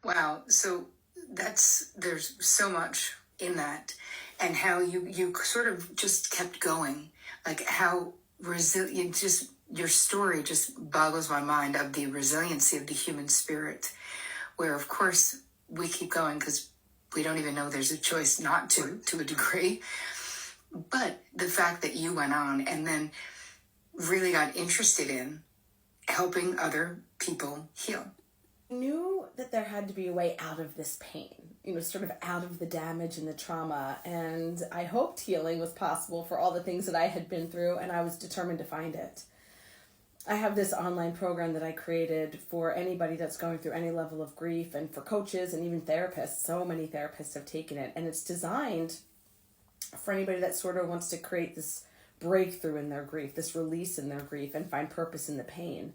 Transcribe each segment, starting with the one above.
Wow. So there's so much in that, and how you sort of just kept going, like how resilient, just your story just boggles my mind of the resiliency of the human spirit, where of course we keep going because we don't even know there's a choice not to a degree. But the fact that you went on and then really got interested in helping other people heal. Knew that there had to be a way out of this pain, sort of out of the damage and the trauma. And I hoped healing was possible for all the things that I had been through, and I was determined to find it. I have this online program that I created for anybody that's going through any level of grief, and for coaches and even therapists. So many therapists have taken it, and it's designed for anybody that sort of wants to create this breakthrough in their grief, this release in their grief, and find purpose in the pain.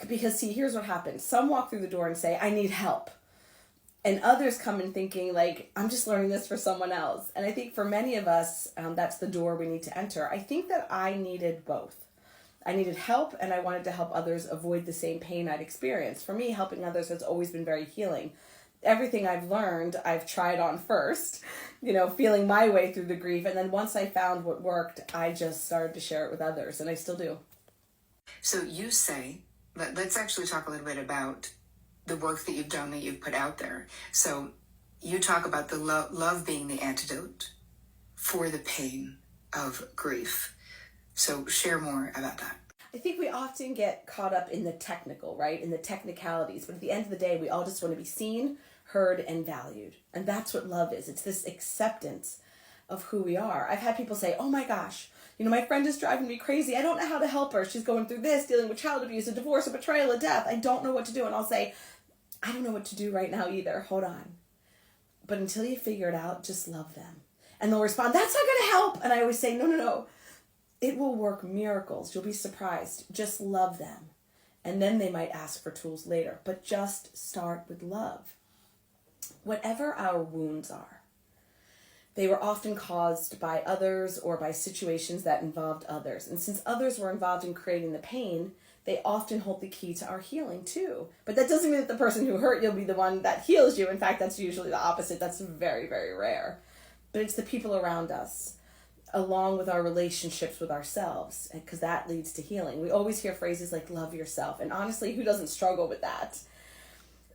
Because see, here's what happens. Some walk through the door and say, I need help. And others come in thinking like, I'm just learning this for someone else. And I think for many of us, that's the door we need to enter. I think that I needed both. I needed help, and I wanted to help others avoid the same pain I'd experienced. For me, helping others has always been very healing. Everything I've learned, I've tried on first, feeling my way through the grief. And then once I found what worked, I just started to share it with others, and I still do. So you say, let's actually talk a little bit about the work that you've done, that you've put out there. So you talk about the love being the antidote for the pain of grief. So share more about that. I think we often get caught up in the technical, right? In the technicalities. But at the end of the day, we all just want to be seen, heard, and valued. And that's what love is. It's this acceptance of who we are. I've had people say, oh my gosh, my friend is driving me crazy. I don't know how to help her. She's going through this, dealing with child abuse, a divorce, a betrayal, a death. I don't know what to do. And I'll say, I don't know what to do right now either. Hold on. But until you figure it out, just love them. And they'll respond, that's not going to help. And I always say, no. It will work miracles. You'll be surprised. Just love them. And then they might ask for tools later. But just start with love. Whatever our wounds are, they were often caused by others or by situations that involved others. And since others were involved in creating the pain, they often hold the key to our healing too. But that doesn't mean that the person who hurt you'll be the one that heals you. In fact, that's usually the opposite. That's very, very rare. But it's the people around us, along with our relationships with ourselves, because that leads to healing. We always hear phrases like love yourself. And honestly, who doesn't struggle with that?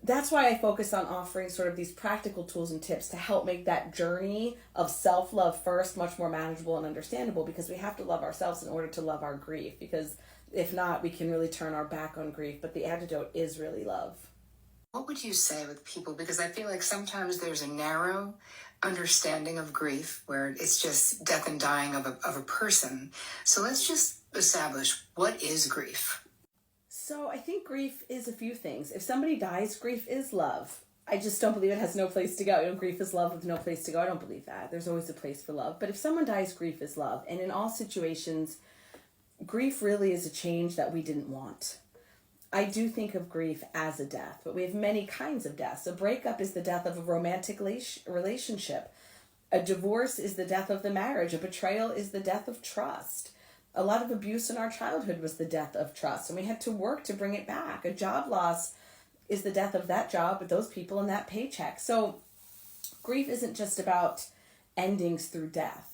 That's why I focus on offering sort of these practical tools and tips to help make that journey of self-love first much more manageable and understandable, because we have to love ourselves in order to love our grief, because if not, we can really turn our back on grief. But the antidote is really love. What would you say with people? Because I feel like sometimes there's a narrow understanding of grief where it's just death and dying of a person. So let's just establish, what is grief? So I think grief is a few things. If somebody dies, grief is love. I just don't believe it has no place to go. Grief is love with no place to go. I don't believe that. There's always a place for love. But if someone dies, grief is love. And in all situations, grief really is a change that we didn't want. I do think of grief as a death, but we have many kinds of deaths. A breakup is the death of a romantic relationship. A divorce is the death of the marriage. A betrayal is the death of trust. A lot of abuse in our childhood was the death of trust, and we had to work to bring it back. A job loss is the death of that job with those people and that paycheck. So grief isn't just about endings through death.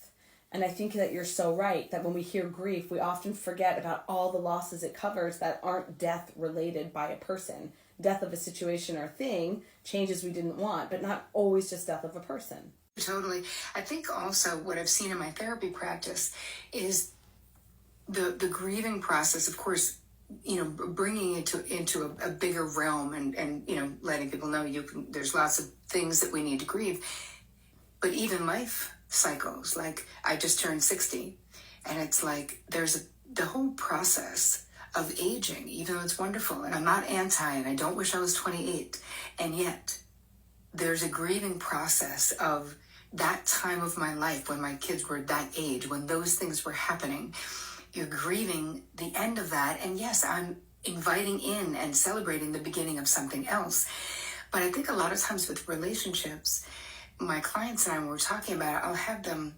And I think that you're so right, that when we hear grief, we often forget about all the losses it covers that aren't death related by a person. Death of a situation or thing, changes we didn't want, but not always just death of a person. Totally. I think also what I've seen in my therapy practice is the grieving process, of course, bringing it into a bigger realm and letting people know there's lots of things that we need to grieve. But even life cycles, like I just turned 60, and it's like there's the whole process of aging, even though it's wonderful, and I'm not anti, and I don't wish I was 28, and yet there's a grieving process of that time of my life when my kids were that age, when those things were happening. You're grieving the end of that, and yes, I'm inviting in and celebrating the beginning of something else. But I think a lot of times with relationships, my clients and I, when we're talking about it, I'll have them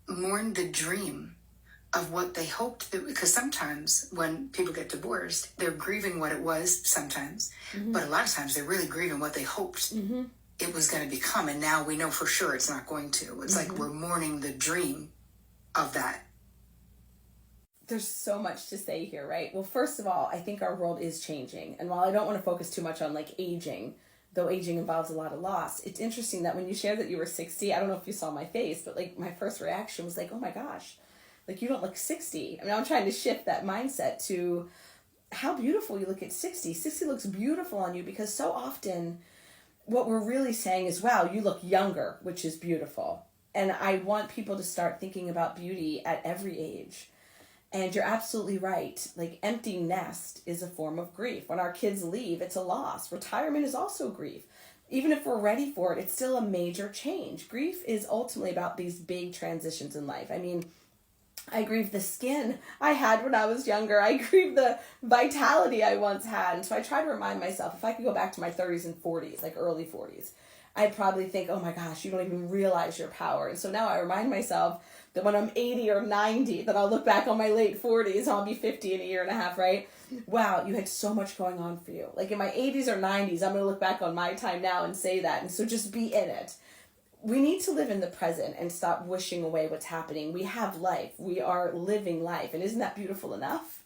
mourn the dream of what they hoped that, because sometimes when people get divorced, they're grieving what it was sometimes, but a lot of times they're really grieving what they hoped it was going to become, and now we know for sure it's not going to. It's like we're mourning the dream of that. There's so much to say here, right? Well, first of all, I think our world is changing, and while I don't want to focus too much on like aging, though aging involves a lot of loss, it's interesting that when you shared that you were 60, I don't know if you saw my face, but like my first reaction was like, oh my gosh, like you don't look 60. I mean, I'm trying to shift that mindset to how beautiful you look at 60. 60 looks beautiful on you, because so often what we're really saying is, wow, you look younger, which is beautiful. And I want people to start thinking about beauty at every age. And you're absolutely right. Like, empty nest is a form of grief. When our kids leave, it's a loss. Retirement is also grief. Even if we're ready for it, it's still a major change. Grief is ultimately about these big transitions in life. I mean, I grieve the skin I had when I was younger. I grieve the vitality I once had. And so I try to remind myself, if I could go back to my 30s and 40s, like early 40s, I'd probably think, oh my gosh, you don't even realize your power. And so now I remind myself that when I'm 80 or 90, that I'll look back on my late 40s, I'll be 50 in a year and a half, right? Wow, you had so much going on for you. Like in my 80s or 90s, I'm going to look back on my time now and say that. And so just be in it. We need to live in the present and stop wishing away what's happening. We have life. We are living life. And isn't that beautiful enough?